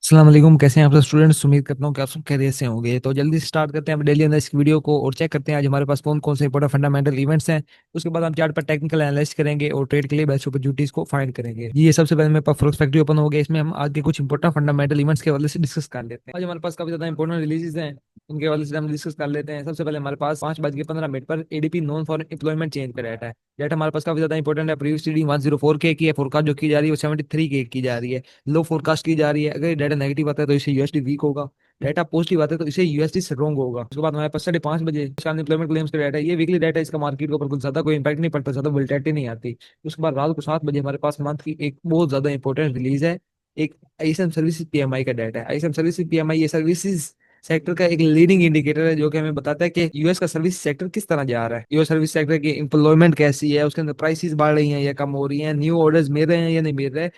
अस्सलाम वालेकुम। कैसे हैं आप सब स्टूडेंट्स? उम्मीद करता हूँ कि आप सब खैरियत से होंगे। तो जल्दी से स्टार्ट करते हैं डेली एनालिसिस वीडियो को और चेक करते हैं आज हमारे पास कौन कौन से इंपॉर्टेंट फंडामेंटल इवेंट्स हैं। उसके बाद हम चार्ट पर टेक्निकल एनालिसिस करेंगे और ट्रेड के लिए बेस्ट अपॉर्चुनिटीज को फाइंड करेंगे। ये सबसे पहले मेरे पास प्रोस्पेक्टिव ओपन हो गया। इसमें हम आज के कुछ इंपॉर्टेंट फंडामेंटल इवेंट्स के हवाले से डिस्कस कर लेते हैं। आज हमारे पास काफी ज्यादा इंपॉर्टेंट रिलीजेस हैं, उनके हवाले से हम डिस्कस कर लेते हैं। सबसे पहले हमारे पास 5:15 पर ADP non foreign employment change का डाटा है। डाटा हमारे पास काफी ज्यादा इंपॉर्टेंट है। प्रीवियस रीडिंग 104 के की है, फोरकास्ट जो की जा रही है वो 73 के की जा रही है। लो फोरकास्ट की जा रही है। अगर डाटा नेगेटिव आता है तो इसे यूएसडी वीक होगा, डाटा पॉजिटिव आता है तो इसे यूएसडी स्ट्रॉन्ग होगा। उसके बाद हमारे पास 5:30 बजे अनएम्प्लॉयमेंट क्लेम्स का डाटा है। ये वीकली डाटा, इसका मार्केट के ऊपर कुछ ज्यादा कोई इंपैक्ट नहीं पड़ता, ज्यादा वोलेटिलिटी नहीं आती। उसके बाद रात को 7 बजे हमारे पास मंथ की एक बहुत ज्यादा इंपॉर्टेंट रिलीज है। एक आईएसएम सर्विसेज पीएमआई का डाटा है। आईएसएम सर्विसेज पीएमआई ये सर्विसेज सेक्टर का एक लीडिंग इंडिकेटर है जो कि हमें बताता है कि यूएस का सर्विस सेक्टर किस तरह जा रहा है। यूएस सर्विस सेक्टर की एम्प्लॉयमेंट कैसी है, उसके अंदर प्राइसेस बढ़ रही हैं या कम हो रही हैं, न्यू ऑर्डर्स मिल रहे हैं या नहीं मिल रहे।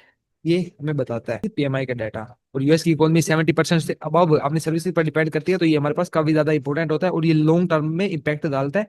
ये हमें बताता है पीएमआई का डाटा। और यूएस की इकोनॉमी 70% से अबव अपनी सर्विसेज पर डिपेंड करती है, तो ये हमारे पास काफी ज्यादा इंपॉर्टेंट होता है और ये लॉन्ग टर्म में इम्पैक्ट डालता है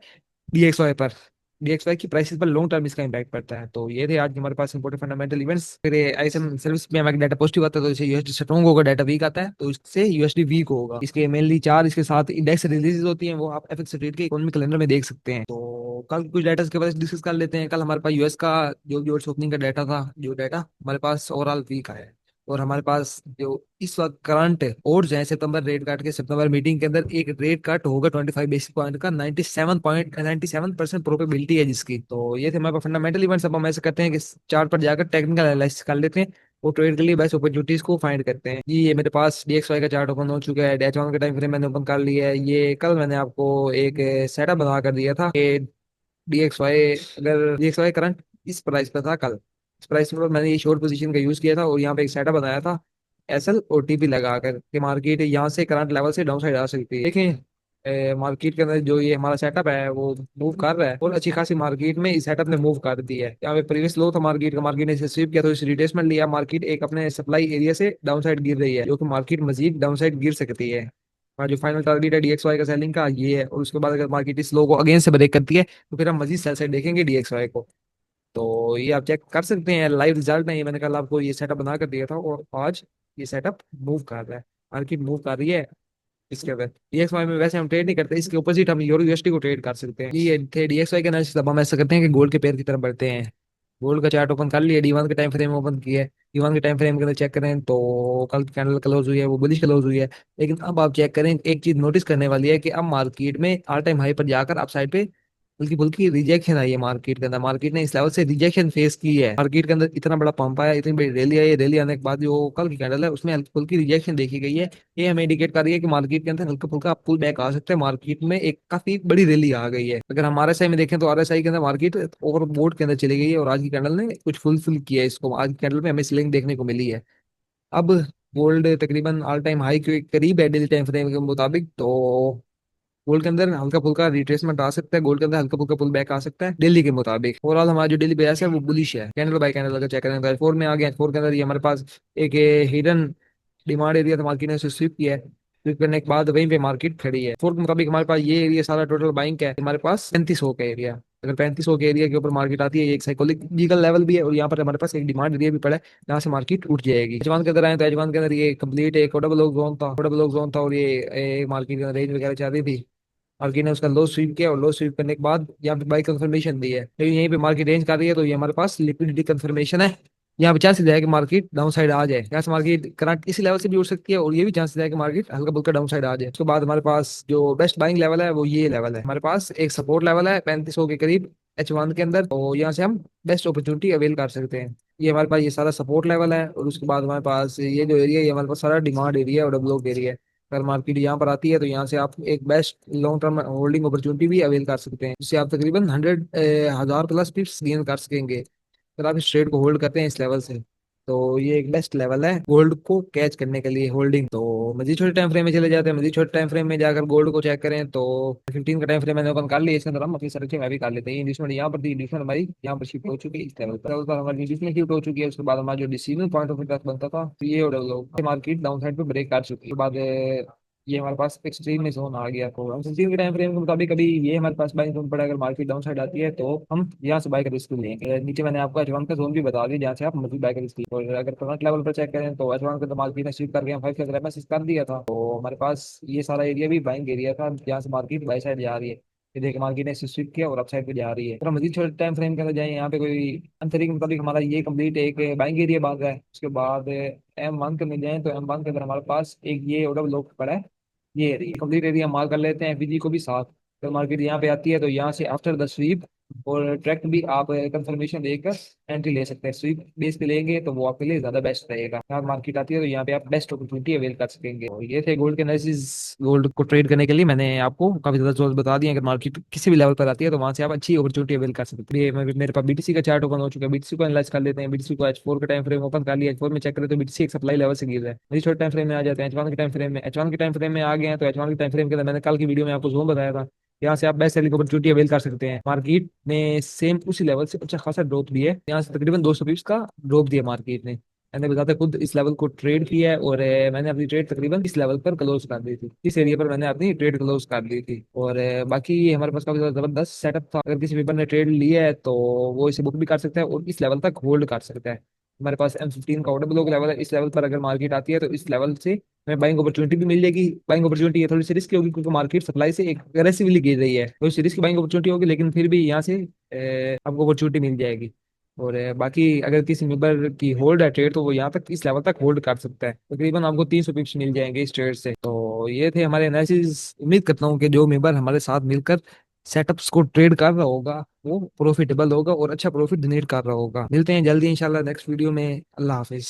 डीएक्सवाई पर। डीएक्सवाई की प्राइसेस पर लॉन्ग टर्म इसका इम्पैक्ट पड़ता है। तो ये थे आज हमारे पास इंपॉर्टेंट फंडामेंटल इवेंट्स। फिर आईएसएम सर्विस में हमारा डाटा पॉजिटिव आता है तो इसे यूएसडी स्ट्रॉन्ग होगा, डाटा वीक आता है तो इससे यूएसडी वीक होगा। इसके मेनली चार इसके साथ इंडेक्स रिलीजेस होती हैं, वो आप एफएक्स रेट के इकोनॉमिक कैलेंडर में देख सकते हैं। तो कल कुछ डाटा के बारे में डिस्कस कर लेते हैं। कल हमारे पास यूएस का जो ओपनिंग का डाटा था, जो डाटा हमारे पास ओवरऑल वीक आया है। और हमारे पास जो इस वक्त करंट और जो है सितंबर रेट काट के सितंबर मीटिंग के अंदर एक रेट कट होगा 25 बेसिस पॉइंट का। 97% प्रोबेबिलिटी है जिसकी। तो ये थे हमारे फंडामेंटल इवेंट्स। अब हम ऐसे करते हैं कि चार्ट पर जाकर टेक्निकल एनालिसिस कर लेते हैं और ट्रेड के लिए बेस्ट अपॉर्चुनिटीज को फाइंड करते हैं। ये मेरे पास डीएक्सवाई का चार्ट ओपन हो चुका है। डैच 1 का टाइम फ्रेम मैंने ओपन कर लिया है। ये कल मैंने आपको एक सेटअप बना कर दिया था कि डीएक्सवाई, अगर डीएक्सवाई करंट इस प्राइस पर था कल, इस प्राइस पर मैंने ये शॉर्ट पोजीशन का यूज किया था और यहाँ पे एक सेटअप बनाया था एसएल और टीपी लगाकर कि मार्केट यहाँ से करंट लेवल से डाउन साइड आ सकती है। देखें मार्केट के अंदर जो ये हमारा सेटअप है वो मूव कर रहा है और अच्छी खासी मार्केट में इस सेटअप ने मूव कर दी है। यहाँ पे प्रीवियस लो था मार्केट का, मार्केट ने इसे स्वीप किया तो इसे रिट्रेसमेंट लिया। मार्केट एक अपने सप्लाई एरिया से डाउन साइड गिर रही है, जो कि मार्केट मजीद डाउन साइड गिर सकती है। हमारा जो फाइनल टारगेट है डीएक्सवाई का सेलिंग का ये है। और उसके बाद अगर मार्केट इस लो को अगेन से ब्रेक करती है तो फिर हम मजीद सेल साइड देखेंगे डीएक्सवाई को। तो ये आप चेक कर सकते हैं, लाइव रिजल्ट है ये। मैंने कल आपको ये सेटअप बना कर दिया था और आज ये सेटअप मूव कर रहा है, मार्केट मूव कर रही है। इसके अंदर डीएक्सवाई में वैसे हम ट्रेड नहीं करते, इसके अपोजिट हम यूरो यूएसडी को ट्रेड कर सकते हैं। ये थे डीएक्सवाई के एनालिसिस। अब हम ऐसा करते हैं कि गोल्ड के पेयर की तरफ बढ़ते हैं। गोल्ड का चार्ट ओपन कर लिया, डी वन के टाइम फ्रेम ओपन किया है। डी वन के टाइम फ्रेम के अंदर चेक करें तो कल की कैंडल क्लोज हुई है वो बुलिश क्लोज हुई है। लेकिन अब आप चेक करें, एक चीज नोटिस करने वाली है कि अब मार्केट में ऑल टाइम हाई पर जाकर अप साइड पे हल्की फुल्की रिजेक्शन आई है। मार्केट के अंदर मार्केट ने इस लेवल से रिजेक्शन फेस की है। मार्केट के अंदर इतना बड़ा पंप आया, इतनी बड़ी रैली आई, रैली आने के बाद जो कल की कैंडल है उसमें हल्की फुल्की रिजेक्शन देखी गई है। ये हमें इंडिकेट कर रही है कि मार्केट के अंदर हल्का फुल्का पुल बैक आ सकता है। मार्केट में एक काफी बड़ी रैली आ गई है। अगर हम आरएसआई में देखें तो आरएसआई के अंदर मार्केट ओवरबोट के अंदर चली गई है और आज की कैंडल ने कुछ फुलफिल किया है इसको। आज की कैंडल में हमें सेलिंग देखने को मिली है। अब गोल्ड तकरीबन ऑल टाइम हाई के करीब है डेली टाइम फ्रेम के मुताबिक। तो गोल्ड के अंदर हल्का फुल्का रिट्रेसमेंट आ सकता है, गोल्ड के अंदर हल्का फुल्का पुल बैक आ सकता है दिल्ली के मुताबिक। ओवरऑल हमारा जो दिल्ली बेस है वो बुलिश है। कैंडल बाय कैंडल अगर चेक करें तो फोर में आ गया। फोर के अंदर ये हमारे पास एक हिडन डिमांड एरिया था, मार्केट ने उसे स्विप किया है। स्विप करने के बाद वहीं पे मार्केट खड़ी है। फोर के मुताबिक हमारे पास ये एरिया सारा टोटल बाइंग का है, हमारे पास 3500 का एरिया। अगर 3500 के एरिया के ऊपर मार्केट आती है, ये एक साइकोलॉजिकल लेवल भी है और यहाँ पर हमारे पास एक डिमांड एरिया भी पड़ा है जहाँ से मार्केट उठ जाएगी। एजमान के अंदर आए तो एजमान के अंदर ये कंप्लीट एक कोडा ब्लॉक जोन था और ये मार्केट के अंदर रेंज वगैरह चल रही थी। मार्केट ने उसका लो स्वीप किया और लो स्वीप करने के बाद यहाँ पे बाई कंफर्मेशन दी है, लेकिन यहीं पे मार्केट रेंज कर रही है तो ये हमारे पास लिक्विडिटी कंफर्मेशन है। यहाँ पे चांसेस है कि मार्केट डाउन साइड आ जाए, यहाँ से मार्केट करंट इसी लेवल से भी उठ सकती है और ये भी चांसेस है कि मार्केट हल्का फुल्का डाउन साइड आ जाए। उसके बाद हमारे पास जो बेस्ट बाइंग लेवल है वो ये लेवल है। हमारे पास एक सपोर्ट लेवल है 3500 के करीब H1 के अंदर, तो यहाँ से हम बेस्ट अपॉर्चुनिटी अवेल कर सकते हैं। ये हमारे पास ये सारा सपोर्ट लेवल है और उसके बाद हमारे पास ये जो एरिया है ये हमारे पास सारा डिमांड एरिया और डेवलप एरिया है। अगर मार्केट यहाँ पर आती है तो यहाँ से आप एक best long term holding opportunity भी अवेल कर सकते हैं, जिससे आप तकरीबन 1000 प्लस पिप्स गेन कर सकेंगे अगर आप इस ट्रेड को होल्ड करते हैं इस लेवल से। तो ये एक बेस्ट लेवल है गोल्ड को कैच करने के लिए होल्डिंग। तो मजीद छोटे टाइम फ्रेम में चले जाते हैं। मजीद छोटे टाइम फ्रेम में जाकर गोल्ड को चेक करें तो 15 का टाइम फ्रेम मैंने ओपन कर लिया। इसके अंदर हम अपनी सर्चिंग भी कर लेते हैं। इंडस्टमेंट यहाँ पर थी, इंडस्टमेंट हमारी यहाँ पर शिफ्ट हो चुकी है इस लेवल पर हमारी इंडस्टमेंट शिफ्ट हो चुकी है। उसके बाद हमारा जो डिसीजन पॉइंट ऑफ व्यू बनता था तो ये मार्केट डाउन साइड पे ब्रेक कर चुकी है। उसके बाद ये हमारे पास एक्सट्रीम में जोन आ गया, तो हम एक्सट्रीम के टाइम फ्रेम के मुताबिक अभी ये हमारे पास बाइंग जोन पड़ा। अगर मार्केट डाउन साइड आती है तो हम यहाँ से बाय का रिस्क लेंगे। नीचे मैंने आपको एच वन का जोन भी बता दिया जहाँ से आप मजीद बाय का रिस्क। और अगर करंट लेवल पर चेक करें तो एच वन का तो मार्केट ने स्वीप करके हम 5 का मैसेज कर दिया था, तो हमारे पास ये सारा एरिया भी बाइंग एरिया था जहाँ से मार्केट बाई साइड जा रही है। ये देखिए मार्केट ने स्विप किया और अप साइड पे जा रही है। अगर हम मजीद छोटे टाइम फ्रेम के अंदर जाए, यहाँ पे कोई अंतरिक के मुताबिक हमारा ये कंप्लीट एक बाइंग एरिया बन रहा है। उसके बाद M1 के मिल जाए तो M1 के अंदर हमारे पास एक ये ऑर्डर ब्लॉक पड़ा है। ये कंप्लीट एरिया मार्क कर लेते हैं एफबीजी को भी साथ। तो मार्केट यहाँ पे आती है तो यहाँ से आफ्टर द स्वीप और ट्रैक भी आप कंफर्मेशन देकर एंट्री ले सकते हैं। स्वीप बेस पे लेंगे तो वो आपके लिए ज्यादा बेस्ट रहेगा। यहाँ मार्केट आती है तो यहाँ पे आप बेस्ट अपॉर्चुनिटी अवेल कर सकेंगे। और ये थे गोल्ड के एनालिसिस। गोल्ड को ट्रेड करने के लिए मैंने आपको काफी ज्यादा सोर्स बता दिए। अगर मार्केट किसी भी लेवल पर आती है तो वहां से आप अच्छी अपॉर्चुनिटी अवेल कर सकते हैं। मेरे पास बीटीसी का चार्ट ओपन हो चुका है, बीटीसी को एनालाइज कर लेते हैं। बीटीसी को H4 का टाइम फ्रेम ओपन कर लिया, H4 में चेक करें तो बीटीसी एक सप्लाई लेवल से गिर रहा है। मेरी छोटे टाइम फ्रेम में आ जाते हैं H1 के टाइम फ्रेम में। H1 के टाइम फ्रेम में आ गए हैं तो H1 के टाइम फ्रेम के अंदर मैंने कल की वीडियो में आपको जोन बताया था, यहाँ से आप बेस्ट सेलिंग अपॉर्चुनिटी अवेल कर सकते हैं। मार्केट ने सेम उसी लेवल से अच्छा खासा ड्रॉप दिया है, यहाँ से तकरीबन 200 पिप्स का ड्रॉप दिया मार्केट ने। मैंने बताया खुद इस लेवल को ट्रेड किया है और मैंने अपनी ट्रेड तकरीबन इस लेवल पर क्लोज कर दी थी। इस एरिया पर मैंने अपनी ट्रेड क्लोज कर दी थी। और बाकी ये हमारे पास काफी ज्यादा जबरदस्त सेटअप था। अगर किसी पेपर ने ट्रेड लिया है तो वो इसे बुक भी कर सकता है और इस लेवल तक होल्ड कर सकता है। हमारे पास M15 का ऑर्डर ब्लॉक लेवल है। इस लेवल पर अगर मार्केट आती है तो इस लेवल से हमें बाइंग अपॉर्चुनिटी भी मिल जाएगी। बाइंग अपॉर्चुनिटी ये थोड़ी सी रिस्क होगी क्योंकि मार्केट सप्लाई से एक अग्रेसिवली गिर रही है, तो सी रिस्क बाइंग अपॉर्चुनिटी होगी, लेकिन फिर भी यहाँ से आपको अपॉर्चुनिटी मिल जाएगी। और बाकी अगर किसी मेंबर की होल्ड है ट्रेड तो वो यहाँ तक इस लेवल तक होल्ड कर सकता है। तकरीबन आपको 300 पिप्स मिल जाएंगे इस ट्रेड से। तो ये थे हमारे एनालिसिस। उम्मीद करता हूँ कि जो मेंबर हमारे साथ मिलकर सेटअप्स को ट्रेड कर रहा होगा वो प्रॉफिटेबल होगा और अच्छा प्रॉफिट जनरेट कर रहा होगा। मिलते हैं जल्दी इंशाल्लाह नेक्स्ट वीडियो में। अल्लाह हाफिज।